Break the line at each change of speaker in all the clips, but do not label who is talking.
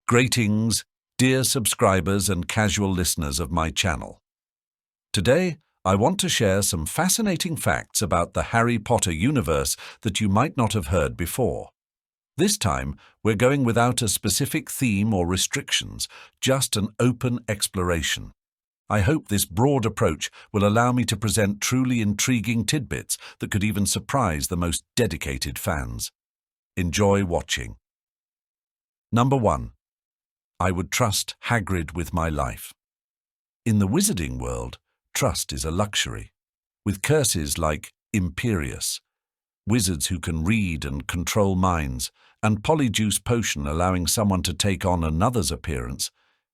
Greetings, dear subscribers and casual listeners of my channel. Today, I want to share some fascinating facts about the Harry Potter universe that you might not have heard before. This time, we're going without a specific theme or restrictions, just an open exploration. I hope this broad approach will allow me to present truly intriguing tidbits that could even surprise the most dedicated fans. Enjoy watching. Number 1. I would trust Hagrid with my life. In the wizarding world, trust is a luxury. With curses like Imperious, wizards who can read and control minds, and Polyjuice Potion allowing someone to take on another's appearance,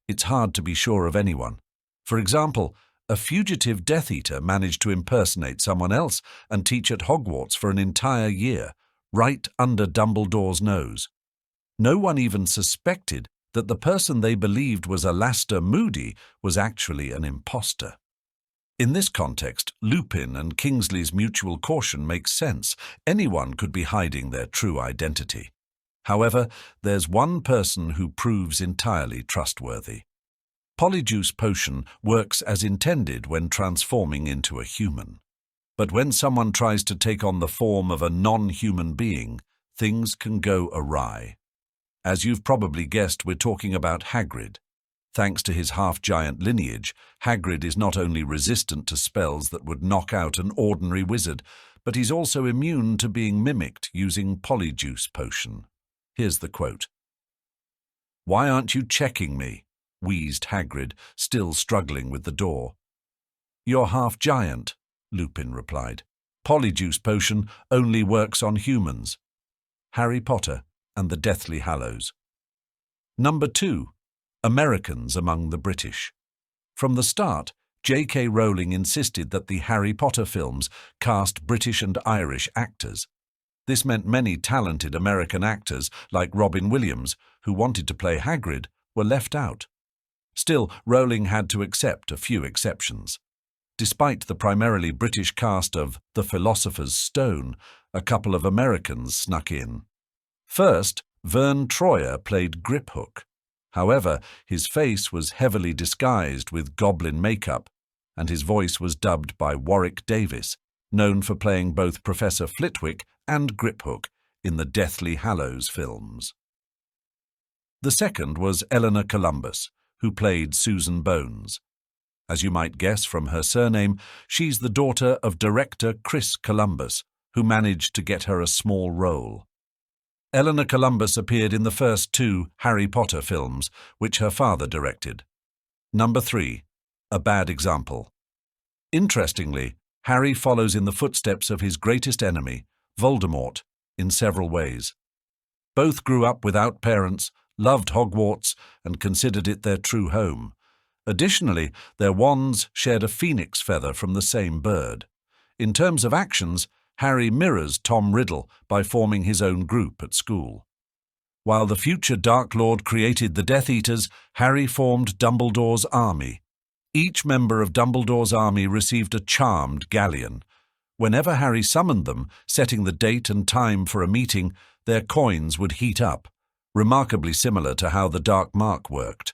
it's hard to be sure of anyone. For example, a fugitive Death Eater managed to impersonate someone else and teach at Hogwarts for an entire year, right under Dumbledore's nose. No one even suspected that the person they believed was Alastor Moody was actually an imposter. In this context, Lupin and Kingsley's mutual caution makes sense. Anyone could be hiding their true identity. However, there's one person who proves entirely trustworthy. Polyjuice Potion works as intended when transforming into a human. But when someone tries to take on the form of a non-human being, things can go awry. As you've probably guessed, we're talking about Hagrid. Thanks to his half-giant lineage, Hagrid is not only resistant to spells that would knock out an ordinary wizard, but he's also immune to being mimicked using Polyjuice Potion. Here's the quote. "Why aren't you checking me?" wheezed Hagrid, still struggling with the door. "You're half-giant," Lupin replied. "Polyjuice Potion only works on humans." Harry Potter and the Deathly Hallows. Number 2. Americans among the British. From the start, J.K. Rowling insisted that the Harry Potter films cast British and Irish actors. This meant many talented American actors, like Robin Williams, who wanted to play Hagrid, were left out. Still, Rowling had to accept a few exceptions. Despite the primarily British cast of The Philosopher's Stone, a couple of Americans snuck in. First, Vern Troyer played Griphook. However, his face was heavily disguised with goblin makeup, and his voice was dubbed by Warwick Davis, known for playing both Professor Flitwick and Griphook in the Deathly Hallows films. The second was Eleanor Columbus, who played Susan Bones. As you might guess from her surname, she's the daughter of director Chris Columbus, who managed to get her a small role. Eleanor Columbus appeared in the first 2 Harry Potter films, which her father directed. Number 3. A bad example. Interestingly, Harry follows in the footsteps of his greatest enemy, Voldemort, in several ways. Both grew up without parents, loved Hogwarts, and considered it their true home. Additionally, their wands shared a phoenix feather from the same bird. In terms of actions, Harry mirrors Tom Riddle by forming his own group at school. While the future Dark Lord created the Death Eaters, Harry formed Dumbledore's army. Each member of Dumbledore's army received a charmed galleon. Whenever Harry summoned them, setting the date and time for a meeting, their coins would heat up, remarkably similar to how the Dark Mark worked.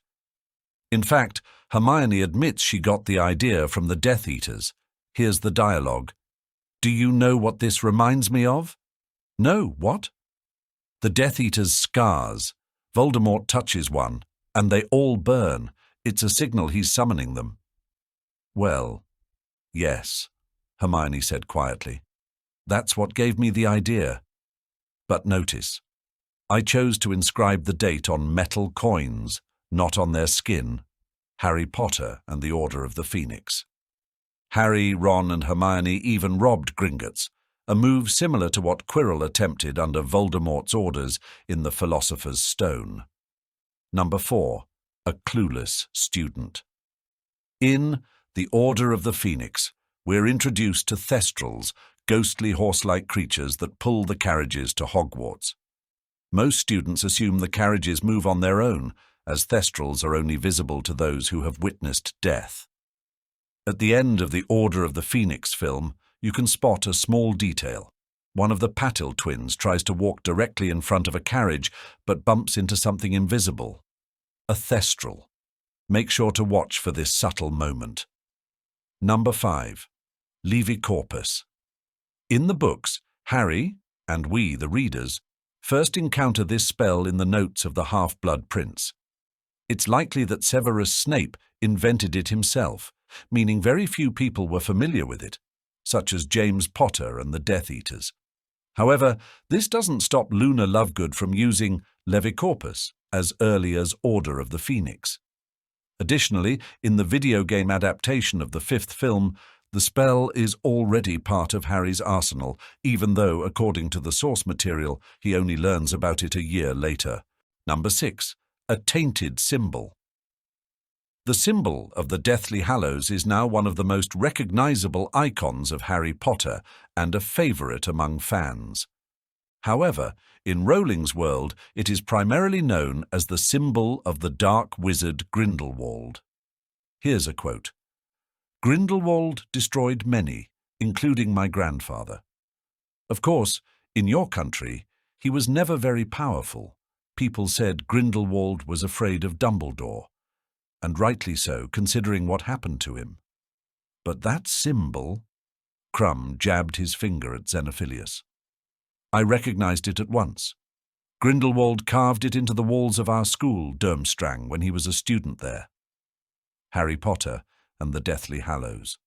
In fact, Hermione admits she got the idea from the Death Eaters. Here's the dialogue. "Do you know what this reminds me of?" "No, what?" "The Death Eater's scars. Voldemort touches one, and they all burn. It's a signal he's summoning them." "Well, yes," Hermione said quietly. "That's what gave me the idea. But notice, I chose to inscribe the date on metal coins, not on their skin. Harry Potter and the Order of the Phoenix." Harry, Ron and Hermione even robbed Gringotts, a move similar to what Quirrell attempted under Voldemort's orders in the Philosopher's Stone. Number 4. A Clueless Student. In The Order of the Phoenix, we're introduced to Thestrals, ghostly horse-like creatures that pull the carriages to Hogwarts. Most students assume the carriages move on their own, as Thestrals are only visible to those who have witnessed death. At the end of the Order of the Phoenix film, you can spot a small detail. One of the Patil twins tries to walk directly in front of a carriage, but bumps into something invisible. a thestral. Make sure to watch for this subtle moment. Number 5. Levicorpus. In the books, Harry, and we, the readers, first encounter this spell in the notes of the Half-Blood Prince. It's likely that Severus Snape invented it himself, meaning very few people were familiar with it, such as James Potter and the Death Eaters. However, this doesn't stop Luna Lovegood from using Levicorpus as early as Order of the Phoenix. Additionally, in the video game adaptation of the 5th film, the spell is already part of Harry's arsenal, even though, according to the source material, he only learns about it a year later. Number 6. A tainted symbol. The symbol of the Deathly Hallows is now one of the most recognizable icons of Harry Potter and a favorite among fans. However, in Rowling's world, it is primarily known as the symbol of the dark wizard Grindelwald. Here's a quote. "Grindelwald destroyed many, including my grandfather. Of course, in your country, he was never very powerful. People said Grindelwald was afraid of Dumbledore, and rightly so, considering what happened to him. But that symbol—" Crumb jabbed his finger at Xenophilius. "I recognized it at once. Grindelwald carved it into the walls of our school, Durmstrang, when he was a student there." Harry Potter and the Deathly Hallows.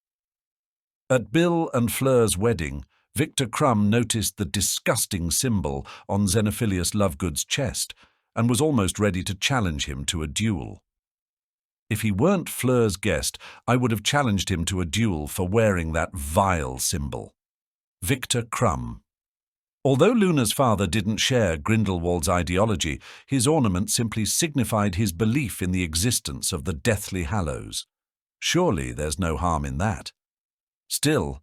At Bill and Fleur's wedding, Victor Crumb noticed the disgusting symbol on Xenophilius Lovegood's chest and was almost ready to challenge him to a duel. If he weren't Fleur's guest, I would have challenged him to a duel for wearing that vile symbol. Victor Crumb. Although Luna's father didn't share Grindelwald's ideology, his ornament simply signified his belief in the existence of the Deathly Hallows. Surely there's no harm in that. Still,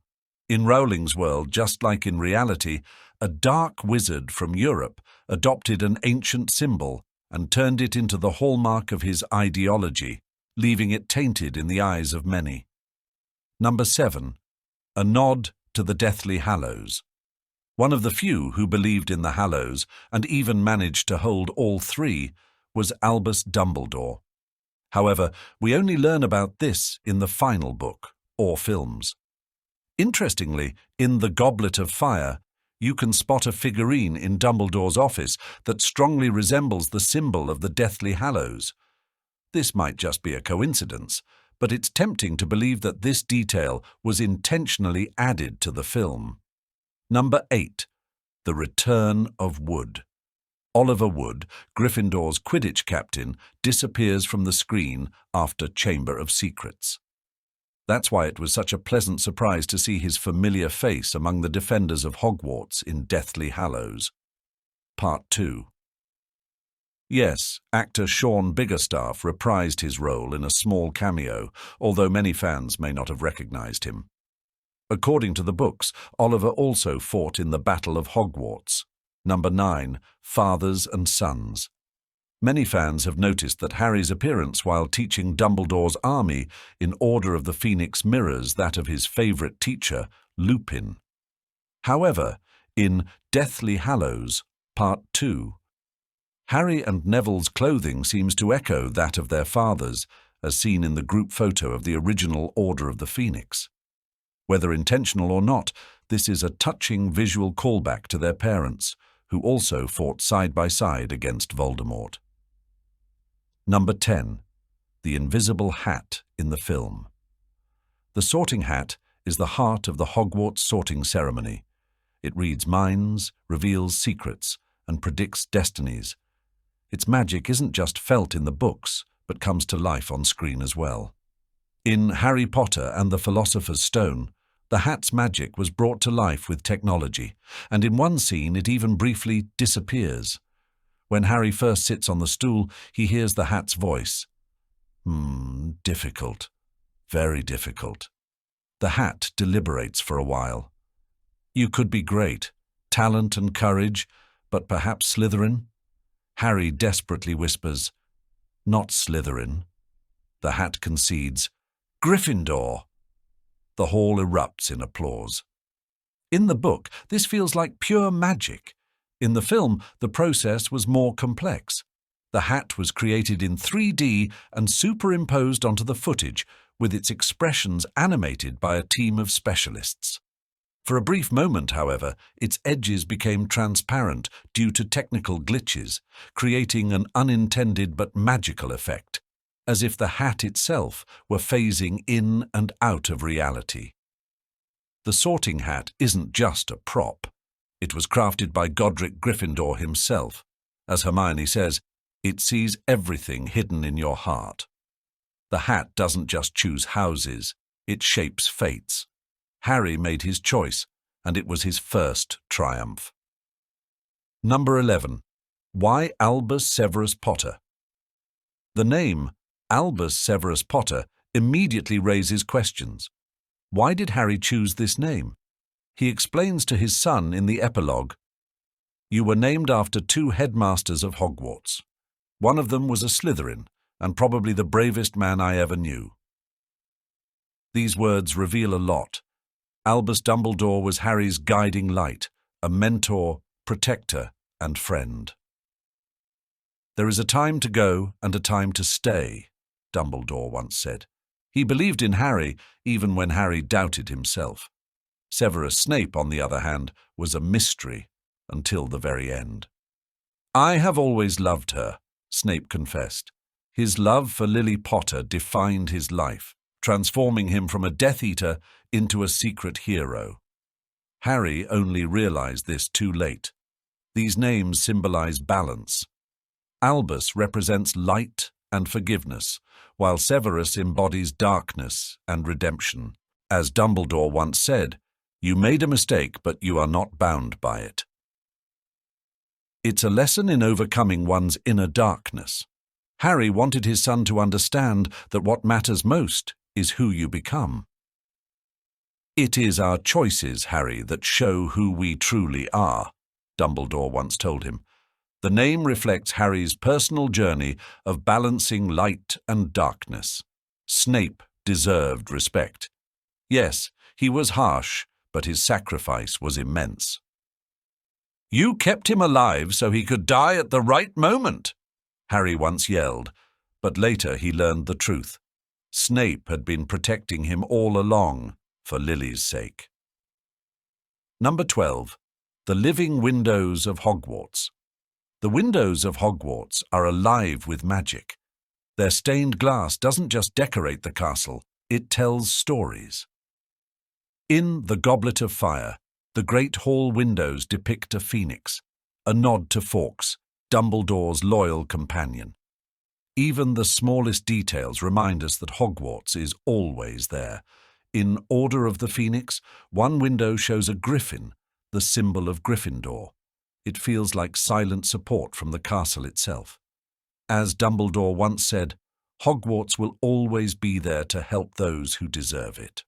in Rowling's world, just like in reality, a dark wizard from Europe adopted an ancient symbol and turned it into the hallmark of his ideology, leaving it tainted in the eyes of many. Number 7. A nod to the Deathly Hallows. One of the few who believed in the Hallows, and even managed to hold all three, was Albus Dumbledore. However, we only learn about this in the final book, or films. Interestingly, in The Goblet of Fire, you can spot a figurine in Dumbledore's office that strongly resembles the symbol of the Deathly Hallows. This might just be a coincidence, but it's tempting to believe that this detail was intentionally added to the film. Number 8. The Return of Wood. Oliver Wood, Gryffindor's Quidditch captain, disappears from the screen after Chamber of Secrets. That's why it was such a pleasant surprise to see his familiar face among the defenders of Hogwarts in Deathly Hallows. Part 2. Yes, actor Sean Biggerstaff reprised his role in a small cameo, although many fans may not have recognized him. According to the books, Oliver also fought in the Battle of Hogwarts. Number 9. Fathers and Sons. Many fans have noticed that Harry's appearance while teaching Dumbledore's army in Order of the Phoenix mirrors that of his favorite teacher, Lupin. However, in Deathly Hallows, Part 2, Harry and Neville's clothing seems to echo that of their fathers, as seen in the group photo of the original Order of the Phoenix. Whether intentional or not, this is a touching visual callback to their parents, who also fought side by side against Voldemort. Number 10. The Invisible Hat in the film. The sorting hat is the heart of the Hogwarts sorting ceremony. It reads minds, reveals secrets, and predicts destinies. Its magic isn't just felt in the books, but comes to life on screen as well. In Harry Potter and the Philosopher's Stone, the hat's magic was brought to life with technology, and in one scene it even briefly disappears. When Harry first sits on the stool, he hears the hat's voice. Difficult. Very difficult. The hat deliberates for a while. You could be great, talent and courage, but perhaps Slytherin? Harry desperately whispers, "Not Slytherin." The hat concedes, "Gryffindor." The hall erupts in applause. In the book, this feels like pure magic. In the film, the process was more complex. The hat was created in 3D and superimposed onto the footage, with its expressions animated by a team of specialists. For a brief moment, however, its edges became transparent due to technical glitches, creating an unintended but magical effect, as if the hat itself were phasing in and out of reality. The sorting hat isn't just a prop. It was crafted by Godric Gryffindor himself. As Hermione says, it sees everything hidden in your heart. The hat doesn't just choose houses, it shapes fates. Harry made his choice, and it was his first triumph. Number 11. Why Albus Severus Potter? The name Albus Severus Potter immediately raises questions. Why did Harry choose this name? He explains to his son in the epilogue, "You were named after 2 headmasters of Hogwarts. One of them was a Slytherin, and probably the bravest man I ever knew." These words reveal a lot. Albus Dumbledore was Harry's guiding light, a mentor, protector, and friend. "There is a time to go and a time to stay," Dumbledore once said. He believed in Harry even when Harry doubted himself. Severus Snape, on the other hand, was a mystery until the very end. "I have always loved her," Snape confessed. His love for Lily Potter defined his life, transforming him from a Death Eater into a secret hero. Harry only realized this too late. These names symbolize balance. Albus represents light and forgiveness, while Severus embodies darkness and redemption. As Dumbledore once said, "You made a mistake, but you are not bound by it." It's a lesson in overcoming one's inner darkness. Harry wanted his son to understand that what matters most is who you become. "It is our choices, Harry, that show who we truly are," Dumbledore once told him. The name reflects Harry's personal journey of balancing light and darkness. Snape deserved respect. Yes, he was harsh, but his sacrifice was immense. "You kept him alive so he could die at the right moment," Harry once yelled, but later he learned the truth. Snape had been protecting him all along for Lily's sake. Number 12. The Living Windows of Hogwarts. The windows of Hogwarts are alive with magic. Their stained glass doesn't just decorate the castle, it tells stories. In The Goblet of Fire, the great hall windows depict a phoenix, a nod to Fawkes, Dumbledore's loyal companion. Even the smallest details remind us that Hogwarts is always there. In Order of the Phoenix, one window shows a griffin, the symbol of Gryffindor. It feels like silent support from the castle itself. As Dumbledore once said, Hogwarts will always be there to help those who deserve it.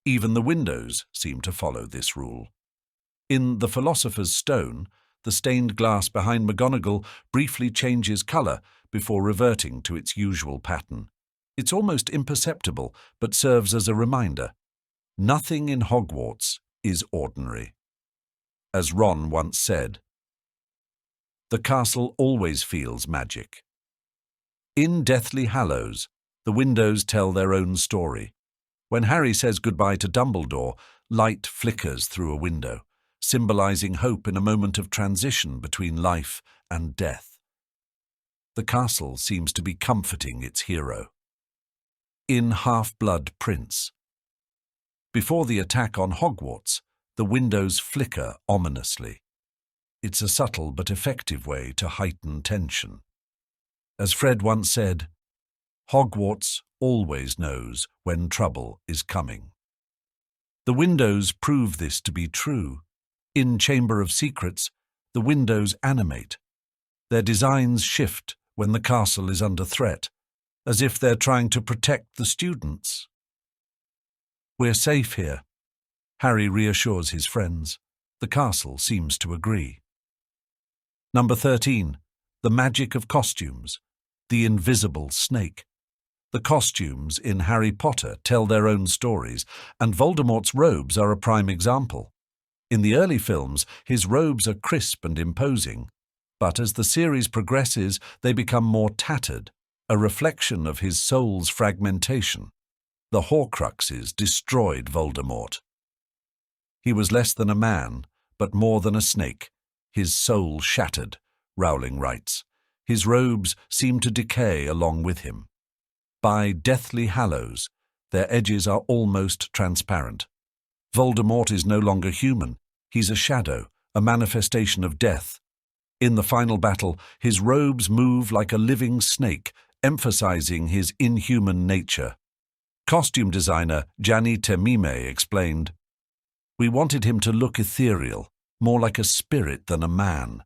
Even the windows seem to follow this rule. In The Philosopher's Stone, the stained glass behind McGonagall briefly changes colour before reverting to its usual pattern. It's almost imperceptible, but serves as a reminder. Nothing in Hogwarts is ordinary. As Ron once said, "The castle always feels magic." In Deathly Hallows, the windows tell their own story. When Harry says goodbye to Dumbledore, light flickers through a window, symbolizing hope in a moment of transition between life and death. The castle seems to be comforting its hero. In Half-Blood Prince, before the attack on Hogwarts, the windows flicker ominously. It's a subtle but effective way to heighten tension. As Fred once said, Hogwarts always knows when trouble is coming. The windows prove this to be true. In Chamber of Secrets, the windows animate. Their designs shift when the castle is under threat, as if they're trying to protect the students. "We're safe here," Harry reassures his friends. The castle seems to agree. Number 13. The Magic of Costumes. The Invisible Snake. The costumes in Harry Potter tell their own stories, and Voldemort's robes are a prime example. In the early films, his robes are crisp and imposing. But as the series progresses, they become more tattered, a reflection of his soul's fragmentation. The Horcruxes destroyed Voldemort. He was less than a man, but more than a snake. His soul shattered, Rowling writes. His robes seemed to decay along with him. By Deathly Hallows, their edges are almost transparent. Voldemort is no longer human. He's a shadow, a manifestation of death. In the final battle, his robes move like a living snake, emphasizing his inhuman nature. Costume designer Gianni Temime explained, "We wanted him to look ethereal, more like a spirit than a man."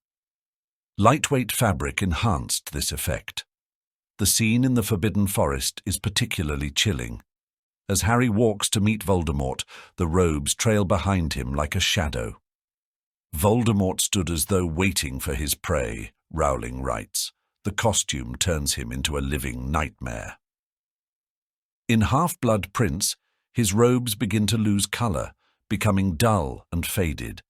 Lightweight fabric enhanced this effect. The scene in the Forbidden Forest is particularly chilling. As Harry walks to meet Voldemort, the robes trail behind him like a shadow. Voldemort stood as though waiting for his prey, Rowling writes. The costume turns him into a living nightmare. In Half-Blood Prince, his robes begin to lose colour, becoming dull and faded.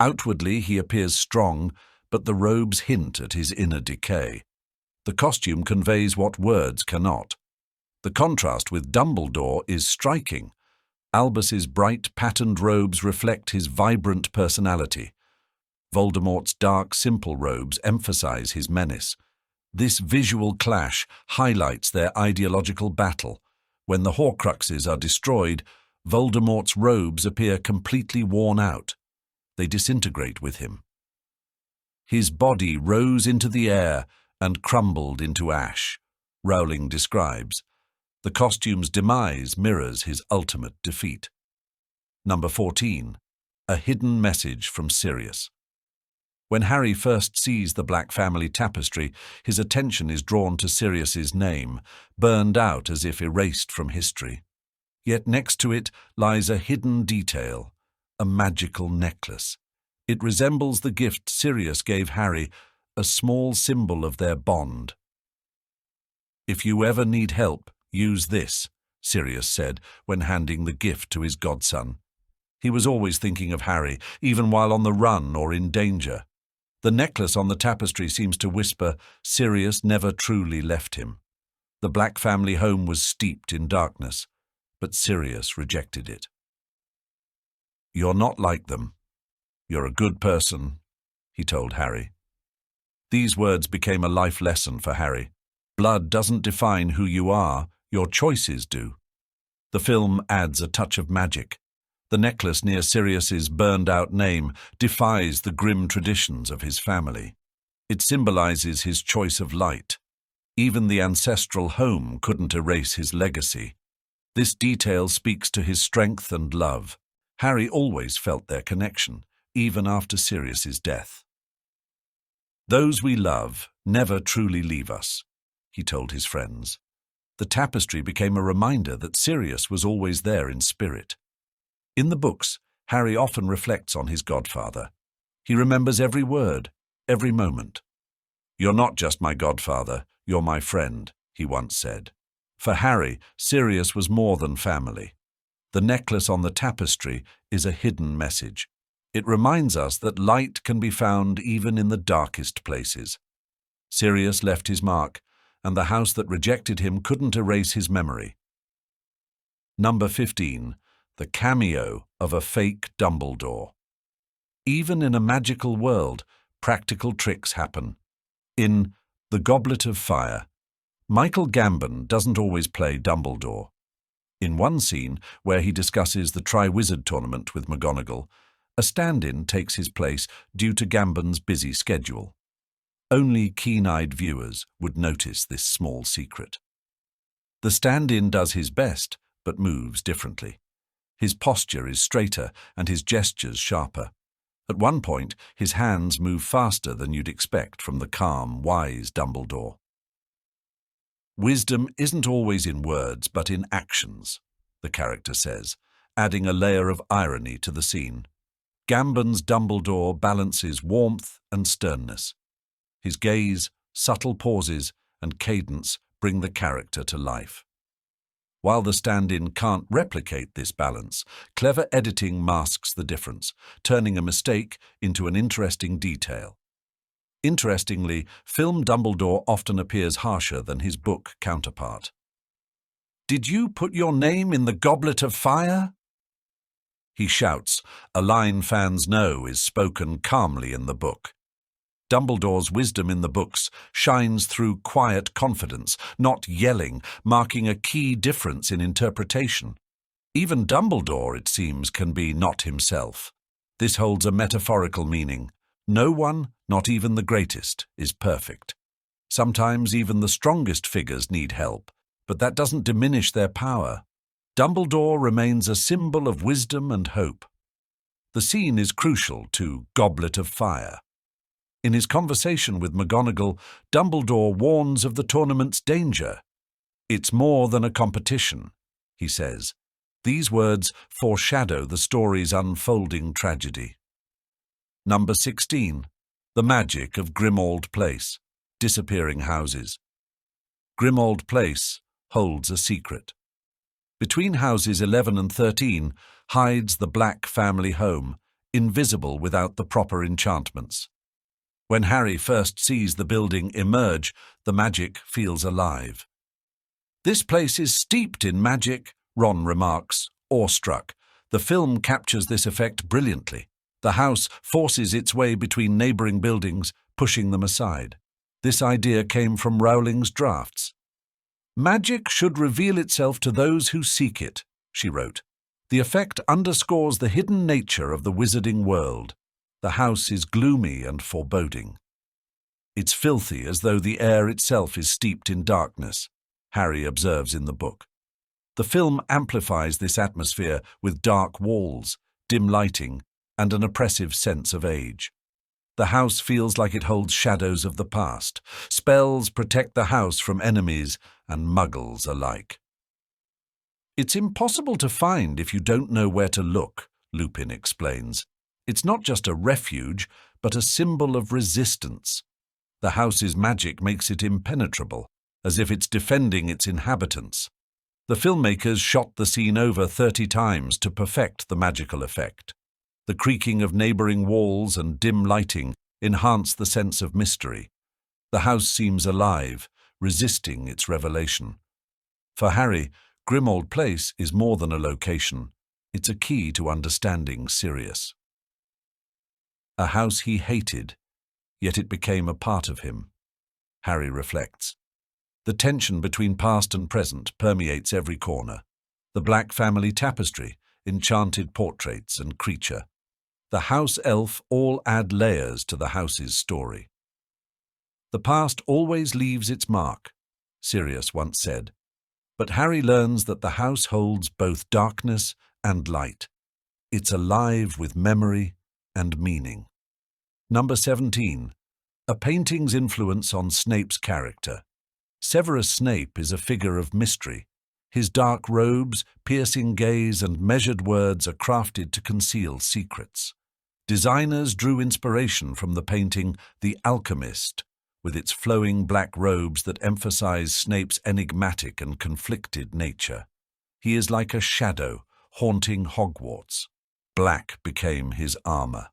Outwardly he appears strong, but the robes hint at his inner decay. The costume conveys what words cannot. The contrast with Dumbledore is striking. Albus's bright, patterned robes reflect his vibrant personality. Voldemort's dark, simple robes emphasize his menace. This visual clash highlights their ideological battle. When the Horcruxes are destroyed, Voldemort's robes appear completely worn out. They disintegrate with him. His body rose into the air and crumbled into ash, Rowling describes. The costume's demise mirrors his ultimate defeat. Number 14. A hidden message from Sirius. When Harry first sees the Black family tapestry, his attention is drawn to Sirius's name, burned out as if erased from history. Yet next to it lies a hidden detail, a magical necklace. It resembles the gift Sirius gave Harry, a small symbol of their bond. "If you ever need help, use this," Sirius said when handing the gift to his godson. He was always thinking of Harry, even while on the run or in danger. The necklace on the tapestry seems to whisper, Sirius never truly left him. The Black family home was steeped in darkness, but Sirius rejected it. "You're not like them. You're a good person," he told Harry. These words became a life lesson for Harry. Blood doesn't define who you are, your choices do. The film adds a touch of magic. The necklace near Sirius's burned-out name defies the grim traditions of his family. It symbolizes his choice of light. Even the ancestral home couldn't erase his legacy. This detail speaks to his strength and love. Harry always felt their connection, even after Sirius's death. "Those we love never truly leave us," he told his friends. The tapestry became a reminder that Sirius was always there in spirit. In the books, Harry often reflects on his godfather. He remembers every word, every moment. "You're not just my godfather, you're my friend," he once said. For Harry, Sirius was more than family. The necklace on the tapestry is a hidden message. It reminds us that light can be found even in the darkest places. Sirius left his mark, and the house that rejected him couldn't erase his memory. Number 15. The cameo of a fake Dumbledore. Even in a magical world, practical tricks happen. In The Goblet of Fire, Michael Gambon doesn't always play Dumbledore. In one scene, where he discusses the Triwizard Tournament with McGonagall, a stand-in takes his place due to Gambon's busy schedule. Only keen-eyed viewers would notice this small secret. The stand-in does his best, but moves differently. His posture is straighter and his gestures sharper. At one point, his hands move faster than you'd expect from the calm, wise Dumbledore. "Wisdom isn't always in words, but in actions," the character says, adding a layer of irony to the scene. Gambon's Dumbledore balances warmth and sternness. His gaze, subtle pauses, and cadence bring the character to life. While the stand-in can't replicate this balance, clever editing masks the difference, turning a mistake into an interesting detail. Interestingly, film Dumbledore often appears harsher than his book counterpart. "Did you put your name in the goblet of fire?" he shouts, a line fans know is spoken calmly in the book. Dumbledore's wisdom in the books shines through quiet confidence, not yelling, marking a key difference in interpretation. Even Dumbledore, it seems, can be not himself. This holds a metaphorical meaning. No one, not even the greatest, is perfect. Sometimes even the strongest figures need help, but that doesn't diminish their power. Dumbledore remains a symbol of wisdom and hope. The scene is crucial to Goblet of Fire. In his conversation with McGonagall, Dumbledore warns of the tournament's danger. "It's more than a competition," he says. These words foreshadow the story's unfolding tragedy. Number 16. The Magic of Grimmauld Place. Disappearing Houses. Grimmauld Place holds a secret. Between houses 11 and 13 hides the Black family home, invisible without the proper enchantments. When Harry first sees the building emerge, the magic feels alive. "This place is steeped in magic," Ron remarks, awestruck. The film captures this effect brilliantly. The house forces its way between neighbouring buildings, pushing them aside. This idea came from Rowling's drafts. "Magic should reveal itself to those who seek it," she wrote. The effect underscores the hidden nature of the wizarding world. The house is gloomy and foreboding. "It's filthy, as though the air itself is steeped in darkness," Harry observes in the book. The film amplifies this atmosphere with dark walls, dim lighting, and an oppressive sense of age. The house feels like it holds shadows of the past. Spells protect the house from enemies and muggles alike. "It's impossible to find if you don't know where to look," Lupin explains. "It's not just a refuge, but a symbol of resistance. The house's magic makes it impenetrable, as if it's defending its inhabitants." The filmmakers shot the scene over 30 times to perfect the magical effect. The creaking of neighbouring walls and dim lighting enhance the sense of mystery. The house seems alive, resisting its revelation. For Harry, Grimmauld Place is more than a location. It's a key to understanding Sirius. A house he hated, yet it became a part of him. Harry reflects. The tension between past and present permeates every corner. The Black family tapestry, enchanted portraits and creature. The house elf all add layers to the house's story. "The past always leaves its mark," Sirius once said. But Harry learns that the house holds both darkness and light. It's alive with memory and meaning. Number 17. A painting's influence on Snape's character. Severus Snape is a figure of mystery. His dark robes, piercing gaze, and measured words are crafted to conceal secrets. Designers drew inspiration from the painting The Alchemist, with its flowing black robes that emphasize Snape's enigmatic and conflicted nature. He is like a shadow, haunting Hogwarts. Black became his armor.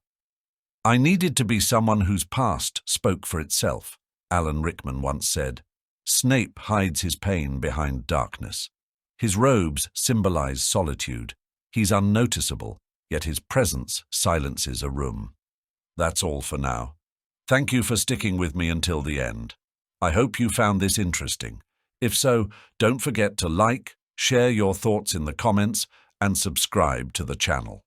"I needed to be someone whose past spoke for itself," Alan Rickman once said. Snape hides his pain behind darkness. His robes symbolize solitude. He's unnoticeable, yet his presence silences a room. That's all for now. Thank you for sticking with me until the end. I hope you found this interesting. If so, don't forget to like, share your thoughts in the comments, and subscribe to the channel.